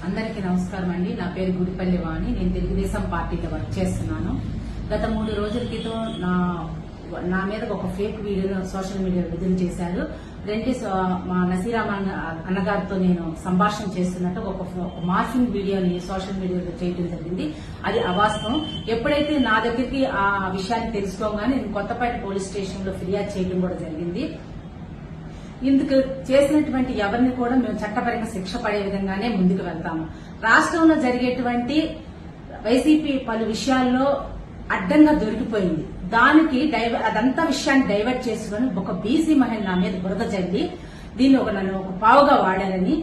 అందరికీ నమస్కారం అండి. నా పేరు గుడిపల్లి వాణి. నేను తెలుగుదేశం పార్టీలో వర్క్ చేస్తున్నాను. గత 3 రోజుల క్రితం నా మీద ఒక ఫేక్ వీడియోను సోషల్ మీడియాలో విడుదల చేశారు. మా నసీరామ్ అన్నగారితో నేను సంభాషణ చేస్తున్నట్టు ఒక మార్ఫింగ్ వీడియోని సోషల్ మీడియాలో చేయడం జరిగింది. అది అవాస్తవం. ఎప్పుడైతే నా దగ్గరికి ఆ విషయాన్ని తెలుసుకోగానే నేను కొత్తపేట పోలీస్ స్టేషన్ లో ఫిర్యాదు చేయడం కూడా జరిగింది. ఇందుకు చేసినటువంటి ఎవరిని కూడా మేము చట్టపరంగా శిక్ష పడే విధంగానే ముందుకు వెళ్తాము. రాష్ట్రంలో జరిగేటువంటి వైసీపీ పలు విషయాల్లో అడ్డంగా దొరికిపోయింది. దానికి అదంతా విషయాన్ని డైవర్ట్ చేసుకుని ఒక బీసీ మహిళ నా మీద బురద జల్లి దీన్ని నన్ను ఒక పావుగా వాడారని,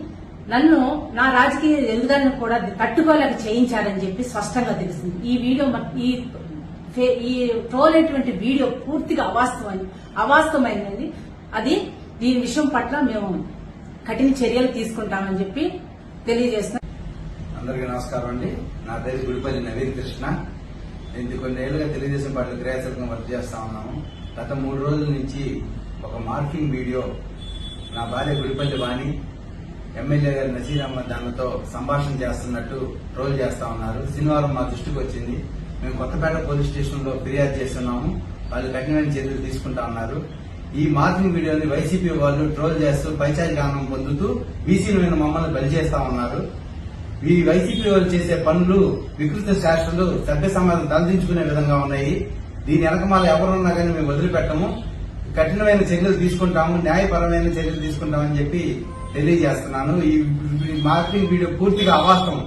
నన్ను నా రాజకీయ ఎదుగుదలను కూడా తట్టుకోలేక చేయించారని చెప్పి స్పష్టంగా తెలిసింది. ఈ వీడియో ఈ ట్రోల్ అయినటువంటి వీడియో పూర్తిగా అవాస్తవమైనది. అది దీని విషయం పట్ల మేము కఠిన చర్యలు తీసుకుంటామని చెప్పి తెలియజేస్తున్నాం. అందరికీ నమస్కారం అండి. నా పేరు గుడిపల్లి నవీన్ కృష్ణ. నేను కొన్నేళ్లుగా తెలుగుదేశం పార్టీ క్రియాశీలకంగా వర్క్ చేస్తా ఉన్నాము. గత 3 రోజుల నుంచి ఒక మార్కింగ్ వీడియో నా భార్య గుడిపల్లి వాణి ఎమ్మెల్యే గారి నసీరామ్ దానితో సంభాషణ చేస్తున్నట్టు ట్రోల్ చేస్తా ఉన్నారు. శనివారం మా దృష్టికి వచ్చింది. మేము కొత్తపేట పోలీస్ స్టేషన్ లో ఫిర్యాదు చేస్తున్నాము. వాళ్ళు కఠినమైన చర్యలు తీసుకుంటా ఉన్నారు. ఈ మార్కింగ్ వీడియోని వైసీపీ వాళ్ళు ట్రోల్ చేస్తూ పైచారిక ఆనందం పొందుతూ బీసీల మీద మమ్మల్ని బలి చేస్తా ఉన్నారు. ఈ వైసీపీ వాళ్ళు చేసే పనులు వికృత శాస్త్రాలు సభ్య సమాజం తలదించుకునే విధంగా ఉన్నాయి. దీని వెనకమాల ఎవరున్నా కానీ మేము వదిలిపెట్టము. కఠినమైన చర్యలు తీసుకుంటాము, న్యాయపరమైన చర్యలు తీసుకుంటామని చెప్పి తెలియజేస్తున్నాను. ఈ మార్కింగ్ వీడియో పూర్తిగా అవాస్తవం.